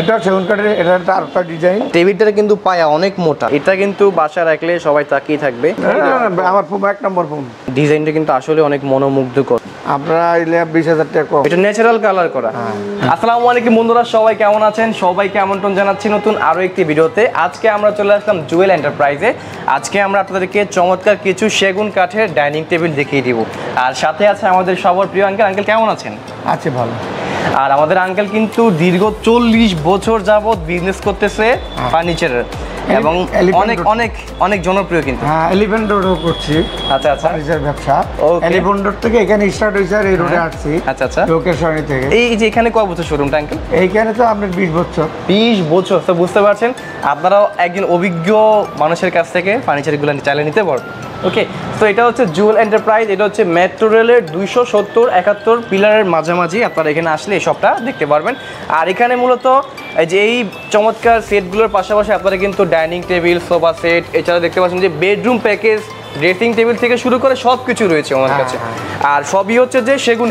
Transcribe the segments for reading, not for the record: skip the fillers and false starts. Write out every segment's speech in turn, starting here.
এটা সেগুন কাঠের, এটা আরেকটা ডিজাইন। টেবিলটা কিন্তু পায়া অনেক মোটা, এটা কিন্তু বাসা রাখলে সবাই তাকিয়ে থাকবে। আমার ফোম 1 নম্বর ফোম। ডিজাইনটা কিন্তু আসলে অনেক মনোমুগ্ধকর। আপনারা এলে 20,000 টাকা কম। এটা ন্যাচারাল কালার করা। আসসালামু আলাইকুম বন্ধুরা, সবাই কেমন আছেন? সবাইকে আমন্ত্রণ জানাচ্ছি নতুন আরো একটি ভিডিওতে। আজকে আমরা চলে আসলাম জুয়েল এন্টারপ্রাইজে। আজকে আমরা আপনাদেরকে চমৎকার কিছু সেগুন কাঠের ডাইনিং টেবিল দেখিয়ে দিব। আর সাথে আছে আমাদের সবার প্রিয় আঙ্কেল। আঙ্কেল কেমন আছেন? আছে ভালো। আর আমাদের আঙ্কেল কিন্তু দীর্ঘ 40 বছর যাবত বিজনেস করতেছে ফার্নিচারের, এবং অনেক অনেক অনেক জনপ্রিয় কিন্তু। হ্যাঁ, এলিফ্যান্ট রোডও করছি। আচ্ছা আচ্ছা, ফার্নিচার ব্যবসা। এলিফ্যান্ট রোড থেকে এখানে স্টার্ট হয়েছে, আর এই রোডে আসছি। আচ্ছা আচ্ছা, লোকেশনে থেকে। এই যে এখানে কয় বছর শোরুমটা আঙ্কেল? এইখানে তো আপনার 20 বছর। 20 বছর, তো বুঝতে পারছেন আপনারাও একজন অভিজ্ঞ মানুষের কাছ থেকে ফার্নিচারগুলো চালিয়ে নিতে পারবেন। ওকে, তো এটা হচ্ছে জুয়েল এন্টারপ্রাইজ। এটা হচ্ছে মেট্রো রেলের 270-71 পিলারের মাঝামাঝি। আপনারা এখানে আসলে এই সবটা দেখতে পারবেন। আর এখানে মূলত যে এই চমৎকার সেটগুলোর পাশাপাশি আপনারা কিন্তু ডাইনিং টেবিল, সোফা সেট, এছাড়া দেখতে পাচ্ছেন যে বেডরুম প্যাকেজ, ড্রেসিং টেবিল থেকে শুরু করে সব কিছু রয়েছে আমার কাছে। আর সবই হচ্ছে যে সেগুন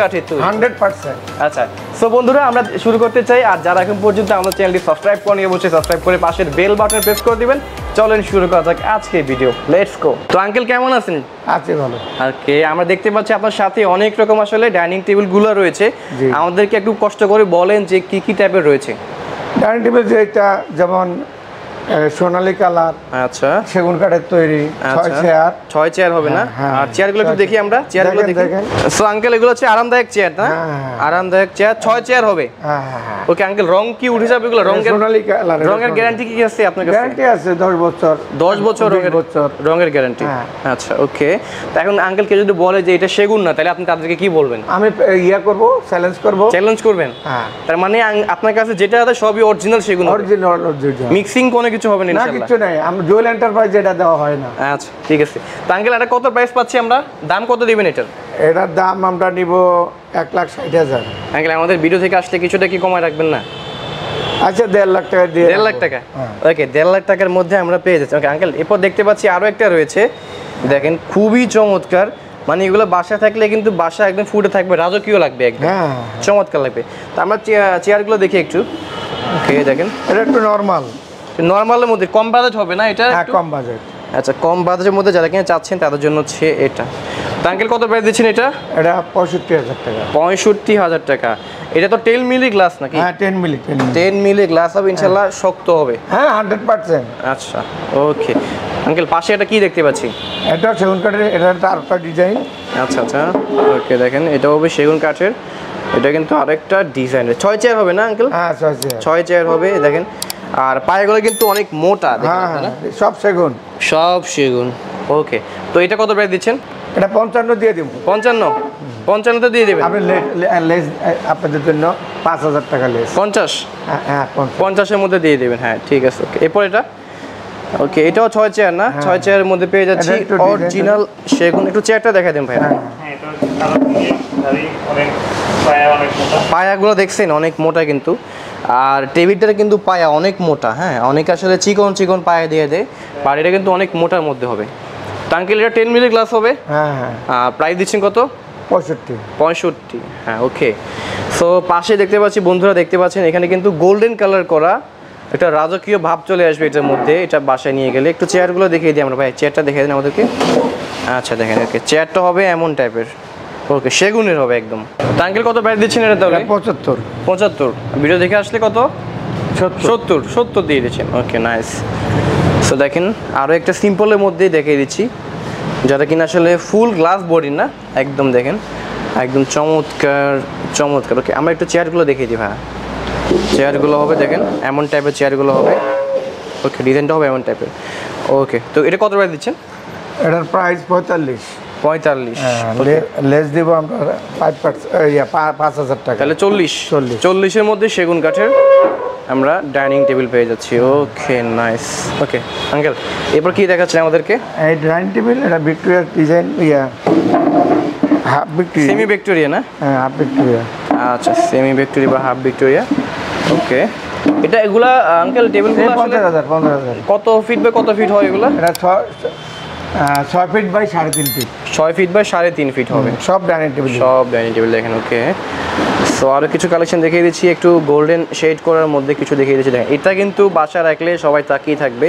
কাঠের তৈরি 100%। আচ্ছা, সো বন্ধুরা আমরা শুরু করতে চাই। আর যারা এখন পর্যন্ত আমার চ্যানেলটি সাবস্ক্রাইব করেনি, অবশ্যই সাবস্ক্রাইব করে পাশের বেল বাটন প্রেস করে দিবেন। চলেন শুরু করা যাক আজকের ভিডিও, লেটস গো। তো আঙ্কেল কেমন আছেন? আছে ভালো। ওকে, আমরা দেখতে পাচ্ছি আপনার সাথে অনেক রকম আসলে ডাইনিং টেবিলগুলো রয়েছে। আমাদেরকে একটু কষ্ট করে বলেন যে কি কি টাইপের রয়েছে ডাইনিং টেবিল। যেটা যেমন সোনালী কালার, আচ্ছা, সেগুন কাঠের তৈরি, 6 চেয়ার হবে না? আর চেয়ারগুলো একটু দেখি, আমরা চেয়ারগুলো দেখি। সো আঙ্কেল এগুলো হচ্ছে আরামদায়ক চেয়ার না? আরামদায়ক চেয়ার, 6 চেয়ার হবে। ওকে আঙ্কেল, রং কি উঠে যাবে এগুলো? সোনালী কালার। রঙের গ্যারান্টি কি আছে আপনার কাছে? গ্যারান্টি আছে 10 বছর। 10 বছর রঙের গ্যারান্টি। আচ্ছা, ওকে। তো এখন আঙ্কেল কে যদি বলে যে এটা সেগুন না, তাহলে আপনি তাদেরকে কি বলবেন? আমি করব, চ্যালেঞ্জ করবেন। তার মানে আপনার কাছে যেটা আছে সবই অরিজিনাল সেগুন, অরিজিনাল মিক্সিং কোনো কিছু হবে না ইনশাআল্লাহ? না, কিছু নাই। আমরা জুয়েল এন্টারপ্রাইজ যেটা দেওয়া হয় না। আচ্ছা, ঠিক আছে। তো আঙ্কেল এটা কত প্রাইস পাচ্ছি আমরা? দাম কত দিবেন এটার? এটার দাম আমরা নিব 1,60,000। আঙ্কেল আমাদের ভিডিও থেকে আসলে কিছুটা কি কমায় রাখবেন না? আচ্ছা, 1.5 লাখ টাকা দিয়ে। 1.5 লাখ টাকা? ওকে, 1.5 লাখ টাকার মধ্যে আমরা পেয়ে যাচ্ছি। ওকে আঙ্কেল, এরপর দেখতে পাচ্ছি আরো একটা রয়েছে, দেখেন খুবই চমৎকার। মানে এগুলো বাসা থাকলে কিন্তু বাসা একদম ফুটে থাকবে, রাজকীয় লাগবে, একদম চমৎকার লাগবে। তো আমরা চেয়ারগুলো দেখি একটু। ওকে, দেখেন এটা একটু নরমালের মধ্যে, কম বাজেট হবে না এটা? কম বাজেট। আচ্ছা, কম বাজেটের মধ্যে যারা কিনা চাচ্ছেন তাদের জন্য হচ্ছে এটা। তো আঙ্কেল কত প্রাইস দিচ্ছেন এটা? এটা 65,000 টাকা। 65,000 টাকা। এটা তো 10 মিলি গ্লাস নাকি? হ্যাঁ, 10 মিলি গ্লাস হবে ইনশাআল্লাহ, শক্ত হবে। হ্যাঁ, 100%। আচ্ছা, ওকে আঙ্কেল, পাশে এটা কি দেখতে পাচ্ছি? এটা সেগুন কাঠের, এটা আরেকটা ডিজাইন। আচ্ছা আচ্ছা, ওকে, দেখেন এটা হবে সেগুন কাঠের, এটা কিন্তু আরেকটা ডিজাইনের। 6 চেয়ার হবে না আঙ্কেল? হ্যাঁ, 6 চেয়ার হবে, দেখেন। আর পায়াগুলো কিন্তু অনেক মোটা, সব সেগুন। ওকে, তো এটা কত প্রাইস দিচ্ছেন? এটা 55 দিয়ে দেব। 55 তো দিয়ে দেবেন আপনি লেস আপনাদের জন্য 5,000 টাকা লেস। 50? হ্যাঁ, 50-এর মধ্যে দিয়ে দেবেন। হ্যাঁ, ঠিক আছে। ওকে, এরপর এটা। ওকে, এটাও 6 চেয়ার না? 6 চেয়ারের মধ্যে পেয়ে যাচ্ছি অরিজিনাল সেগুন। একটু চেয়ারটা দেখাই দেন ভাই। পায়াগুলো দেখছেন অনেক মোটা কিন্তু, আর টেবিলটার কিন্তু পায়া অনেক মোটা। হ্যাঁ, অনেক আসলে চিকন পায়া দিয়ে দেয়, আর এটা কিন্তু অনেক মোটার মধ্যে হবে। আঙ্কেল এটা 10 মিলি গ্লাস হবে। হ্যাঁ, প্রাইস দিচ্ছেন কত? 65। হ্যাঁ, ওকে। সো পাশে দেখতে পাচ্ছি বন্ধুরা, দেখতে পাচ্ছেন এখানে কিন্তু গোল্ডেন কালার করা একটা রাজকীয় ভাব চলে আসবে এটার মধ্যে। এটা বাসায় নিয়ে গেলে একটু চেয়ারগুলো দেখিয়ে দিই আমরা। ভাই চেয়ারটা দেখিয়ে দিন আমাদেরকে। আচ্ছা, দেখেন, ওকে, চেয়ারটা হবে এমন টাইপের। ওকে, সেগুনের হবে একদম। তো আঙ্কেল কত প্রাইস দিচ্ছেন এটা তাহলে? 75। ভিডিও দেখে আসলে কত? 70 দিয়ে দিচ্ছেন। ওকে, নাইস। সো দেখেন আরও একটা সিম্পলের মধ্যেই দেখিয়ে দিচ্ছি, যারা কিনা আসলে ফুল গ্লাস বডি না, একদম দেখেন একদম চমৎকার। ওকে, আমরা একটু চেয়ারগুলো দেখিয়ে দিই। হ্যাঁ, চেয়ারগুলো হবে দেখেন এমন টাইপের চেয়ারগুলো হবে। ওকে, ডিজাইনটা হবে এমন টাইপের। ওকে, তো এটা কত প্রাইস দিচ্ছেন? এটার প্রাইস 45। লেস দেব আমরা 5,000 টাকা, তাহলে 40-এর মধ্যে সেগুন কাঠের আমরা ডাইনিং টেবিল পেয়ে যাচ্ছি। ওকে, নাইস। ওকে আঙ্কেল, এরপর কি দেখাচ্ছেন আমাদেরকে? এই ডাইনিং টেবিল, এটা Victoria design, half Victoria, semi Victoria না? হ্যাঁ, হাফ ভিক্টোরিয়া। আচ্ছা, সেমি ভিক্টোরিয়া বা হাফ ভিক্টোরিয়া। ওকে, এটা এগুলা আঙ্কেল টেবিলগুলো 15,000। কত ফিট বাই কত ফিট হয় এগুলো? এটা 6 feet by 3.5 feet. 6 feet by 3.5 feet হবে সব ডাইনিং টেবিল। দেখেন। ওকে, তো আরও কিছু কালেকশন দেখিয়ে দিচ্ছি, একটু গোল্ডেন শেড করার মধ্যে কিছু দেখিয়ে দিচ্ছি। দেখেন এটা কিন্তু বাসা রাখলে সবাই তাকিয়ে থাকবে।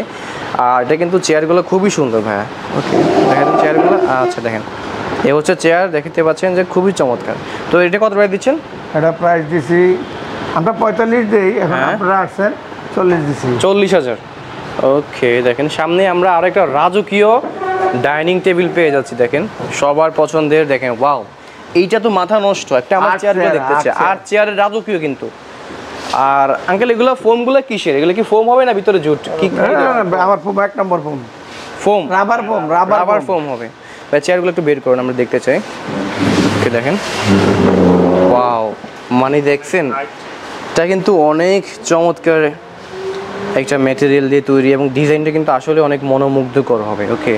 আর এটা কিন্তু চেয়ারগুলো খুবই সুন্দর ভাইয়া। ওকে, দেখেন চেয়ারগুলো। আচ্ছা দেখেন, এ হচ্ছে চেয়ার, দেখতে পাচ্ছেন যে খুবই চমৎকার। তো এটা কত প্রাইস দিচ্ছেন? এটা প্রাইস দিছি আমরা 45 দিই, এখন আপনারা আসছেন 40 দিছি। 40,000। ওকে, দেখেন সামনে আমরা আরো একটা রাজকীয় ডাইনিং টেবিল পেয়ে যাচ্ছি। দেখেন সবার পছন্দের, দেখেন ওয়াও, এইটা তো মাথা নষ্ট একটা আমার চেয়ারগুলো দেখতেছে। আর চেয়ারের রাজকীয় কিন্তু। আর আঙ্কেল এগুলো ফোমগুলো কিসের? এগুলো কি ফোম হবে না ভিতরে জুট? কি আমার ফোম 1 নম্বর ফোম। ফোম, রাবার ফোম হবে। ভাই চেয়ারগুলো একটু বের করুন, আমরা দেখতে চাই। ওকে, দেখেন ওয়াও, মানে দেখছেন এটা কিন্তু অনেক চমৎকার একটা ম্যাটেরিয়াল দিয়ে তৈরি এবং ডিজাইনটা কিন্তু আসলে অনেক মনোমুগ্ধকর হবে। ওকে,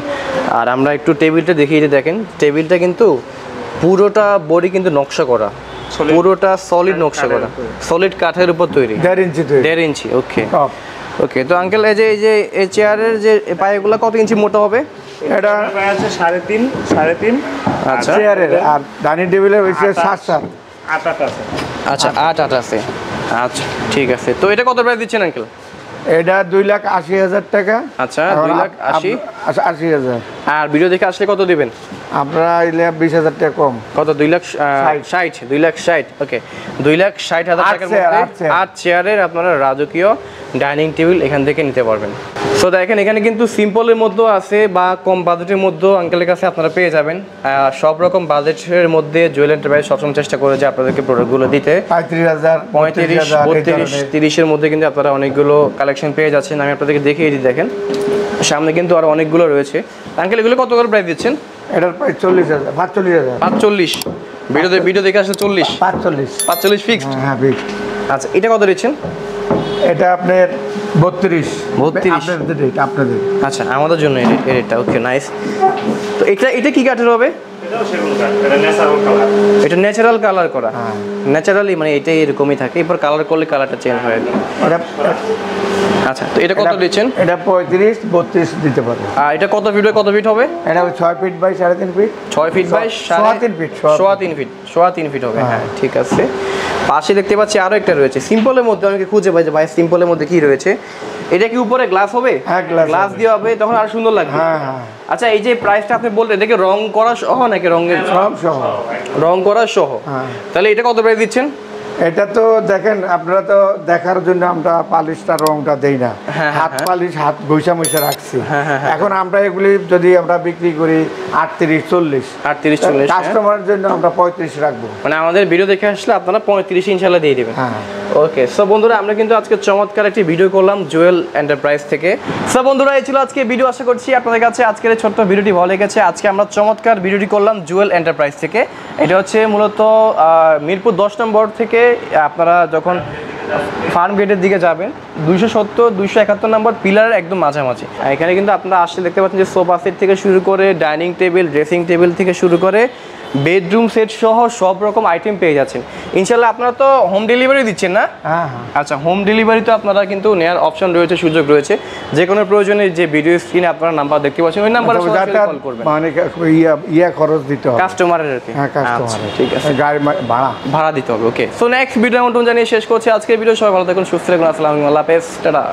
আর আমরা একটু টেবিলটা দেখিয়ে দিই। দেখেন টেবিলটা কিন্তু পুরোটা বডি কিন্তু নকশা করা, পুরোটা সলিড নকশা করা, সলিড কাঠের উপর তৈরি, 1.5 ইঞ্চি। ওকে ওকে। তো আঙ্কেল এই যে এই চেয়ারের যে পায়াগুলো কত ইঞ্চি মোটা হবে? এটা প্রায় আছে 3.5। আচ্ছা, চেয়ারের আর ডাইনিং টেবিলের হইছে 7 8 আছে। আচ্ছা 8 আছে। আচ্ছা ঠিক আছে। তো এটা কত প্রাইস দিচ্ছেন আঙ্কেল? এটা 2,80,000 টাকা। আচ্ছা 2,80,000। আর ভিডিও দেখে আসলে কত দিবেন? আপনারা এলে 20,000 টাকা কম। কত? 2,60,000। ওকে, 2,60,000 টাকার মধ্যে 8 চেয়ারের আপনারা রাজকীয় ডাইনিং টেবিল এখান থেকে নিতে পারবেন। সো দেখেন এখানে কিন্তু সিম্পলের মধ্যেও আছে বা কম বাজেটের মধ্যেও আঙ্কেলের কাছে আপনারা পেয়ে যাবেন। সব রকম বাজেটের মধ্যে জুয়েল এন্টারপ্রাইজ সবসময় চেষ্টা করে যে আপনাদেরকে প্রোডাক্টগুলো দিতে। 35,000, 35, 32, 30-এর মধ্যে কিন্তু আপনারা অনেকগুলো কালেকশন পেয়ে যাচ্ছেন। আমি আপনাদেরকে দেখিয়ে দিই। দেখেন সামনে কিন্তু আরো অনেকগুলো রয়েছে। আঙ্কেল এগুলো কত করে প্রাইস দিচ্ছেন? এটার প্রাইস 40,000, 45,000। 45? ভিডিও দেখে আসলে 40? 45 ফিক্সড? হ্যাঁ ফিক্সড। আচ্ছা এটা কত দিচ্ছেন? এটা আপনার 32। আপনাদের। আচ্ছা আমাদের জন্য এই রেটটা। Okay nice. তো এটা কি কাঠের হবে? এটাও সেগুন কাঠ, এটা ন্যাচারাল কালার। এটা ন্যাচারাল কালার করা? ন্যাচারালি মানে এটা এরকমই থাকে, এরপর কালার করলে কালারটা চেঞ্জ হয়। আচ্ছা তো এটা কত দিচ্ছেন? এটা 35-32 দিতে পারবো। আর এটা কত ফিট বাই কত ফিট হবে? এটা 6 feet by 3.5 feet. 6 feet by 3.5 feet. 3.5 feet হবে। হ্যাঁ ঠিক আছে। পাশে দেখতে পাচ্ছি আরো একটা রয়েছে সিম্পলের মধ্যে। অনেকে খুঁজে পাই যে ভাই সিম্পলের মধ্যে কি রয়েছে। এটা কি উপরে গ্লাস হবে? হ্যাঁ গ্লাস দিয়ে হবে, তখন আর সুন্দর লাগবে। হ্যাঁ। আচ্ছা এই যে প্রাইসটা আপনি বললেন, এটা কি রং করা সহ নাকি রঙের সহ? রং করা সহ। তাহলে এটা কত প্রাইস দিচ্ছেন? এটা তো দেখেন আপনারা তো দেখার জন্য আমরা পালিশটা রংটা দেই না, হাত পালিশ হাত ঘষা মশা রাখছি। এখন আমরা এগুলি যদি আমরা বিক্রি করি 38-40 কাস্টমারের জন্য আমরা 35 রাখবো। মানে আমাদের ভিডিও দেখে আসলে আপনারা 35 ইনশাআল্লাহ দিয়ে দিবেন। ওকে সো বন্ধুরা আমরা কিন্তু আজকে চমৎকার একটি ভিডিও করলাম জুয়েল এন্টারপ্রাইজ থেকে। সো বন্ধুরা এই ছিল আজকে ভিডিও। আশা করছি আপনাদের কাছে আজকের এই ছোট্ট ভিডিওটি ভালো লেগেছে। আজকে আমরা চমৎকার ভিডিওটি করলাম জুয়েল এন্টারপ্রাইজ থেকে। এটা হচ্ছে মূলত মিরপুর 10 নম্বর থেকে আপনারা যখন ফার্ম গেটের দিকে যাবেন 270-271 নম্বর পিলারের একদম মাঝামাঝি। এখানে কিন্তু আপনারা আসলে দেখতে পাচ্ছেন যে সোফা সেট থেকে শুরু করে ডাইনিং টেবিল, ড্রেসিং টেবিল থেকে শুরু করে বেডরুম সেট সহ সব রকম আইটেম পেয়ে যাচ্ছেন। ইনশাআল্লাহ আপনারা তো হোম ডেলিভারি দিচ্ছেন না? আচ্ছা হোম ডেলিভারি তো আপনারা কিন্তু নেওয়ার অপশন রয়েছে, সুযোগ রয়েছে। যে কোনো প্রয়োজনে যে ভিডিও স্ক্রিনে আপনারা নাম্বার দেখতে পাচ্ছেন ওই নাম্বারে কল করবেন। মানে খরচ দিতে হবে কাস্টমারের আর কি। আচ্ছা ঠিক আছে, গাড়ি ভাড়া দিতে হবে। ওকে সো নেক্সট ভিডিও আমন্ত্রণ জানিয়ে শেষ করছি আজকের ভিডিও। সবাই ভালো থাকুন, সুস্থ থাকুন। আসসালামু আলাইকুম, আল্লাহ হাফেজ, টাটা।